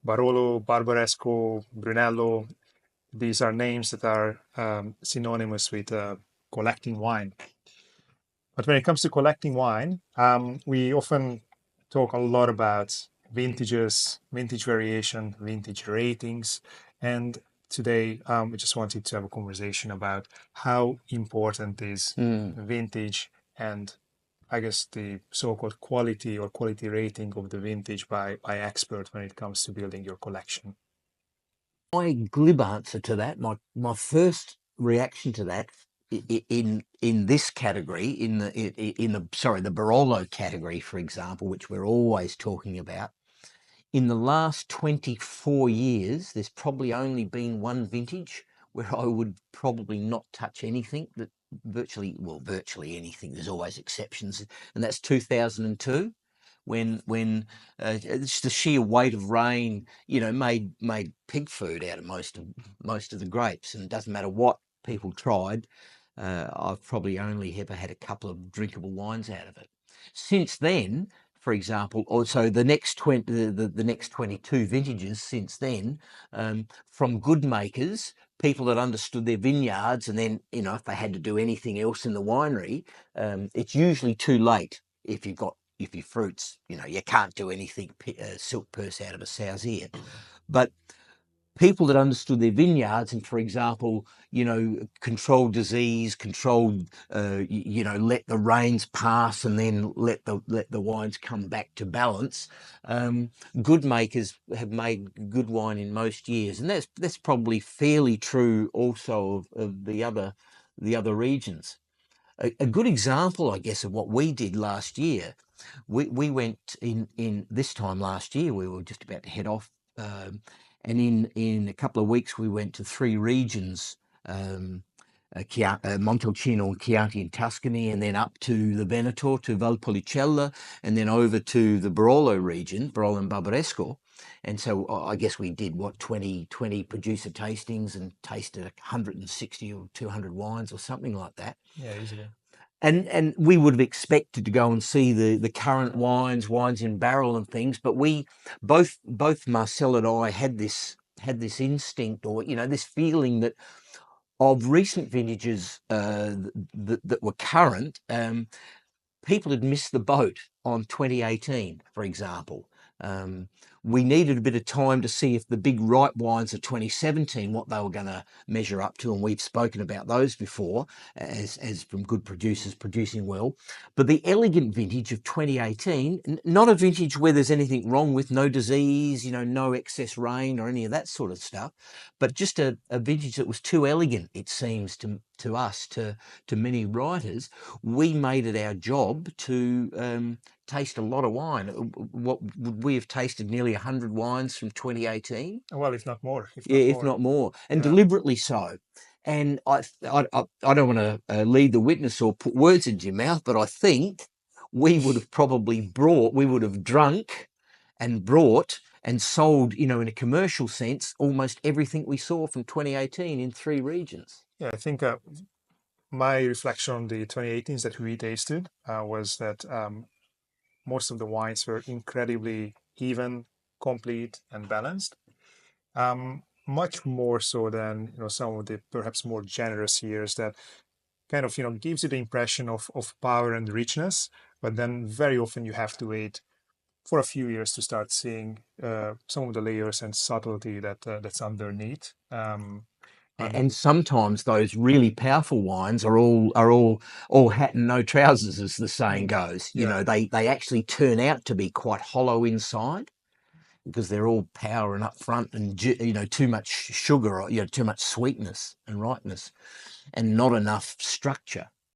Barolo, Barbaresco, Brunello. These are names that are synonymous with collecting wine. But when it comes to collecting wine, we often talk a lot about vintages, vintage variation, vintage ratings. And today, we just wanted to have a conversation about how important is Mm. vintage and I guess the so-called quality or quality rating of the vintage by expert when it comes to building your collection. My glib answer to that, my first reaction to that, in this category, the Barolo category, for example, which we're always talking about, in the last 24 years, there's probably only been one vintage where I would probably not touch anything that virtually anything. There's always exceptions, and that's 2002 when it's the sheer weight of rain, made pig food out of most of the grapes, and it doesn't matter what people tried. I've probably only ever had a couple of drinkable wines out of it. Since then, for example, also the next 22 vintages since then, from good makers, people that understood their vineyards, and then if they had to do anything else in the winery, it's usually too late if your fruits, you can't do anything silk purse out of a sow's ear. But people that understood their vineyards and, for example, controlled disease, let the rains pass and then let the wines come back to balance. Good makers have made good wine in most years, and that's probably fairly true also of the other regions. A good example, I guess, of what we did last year, we went in this time last year, we were just about to head off, and in a couple of weeks we went to three regions, Montalcino and Chianti in Tuscany, and then up to the Veneto, to Valpolicella, and then over to the Barolo region, Barolo and Barbaresco. And so I guess we did, 20 producer tastings and tasted 160 or 200 wines or something like that. Yeah, easily. And we would have expected to go and see the current wines in barrel and things, but we both Marcel and I had this instinct, or this feeling that of recent vintages that were current, people had missed the boat on 2018, for example. We needed a bit of time to see if the big ripe wines of 2017, what they were going to measure up to, and we've spoken about those before as from good producers producing well. But the elegant vintage of 2018, not a vintage where there's anything wrong with, no disease, no excess rain or any of that sort of stuff, but just a vintage that was too elegant, it seems to us, to many writers. We made it our job to taste a lot of wine. What would we have tasted? Nearly 100 wines from 2018. Well, if not more, if Yeah, not if more. not more, and Yeah. deliberately so. And I don't want to lead the witness or put words into your mouth, but I think we would have we would have drunk and brought and sold, in a commercial sense, almost everything we saw from 2018 in three regions. Yeah, I think my reflection on the 2018s that we tasted was that most of the wines were incredibly even, complete, and balanced. Much more so than some of the perhaps more generous years that kind of gives you the impression of power and richness, but then very often you have to wait for a few years to start seeing some of the layers and subtlety that's underneath. And And sometimes those really powerful wines are all hat and no trousers, as the saying goes. yeah, They actually turn out to be quite hollow inside because they're all power and upfront, and too much sugar, or too much sweetness and ripeness, and not enough structure.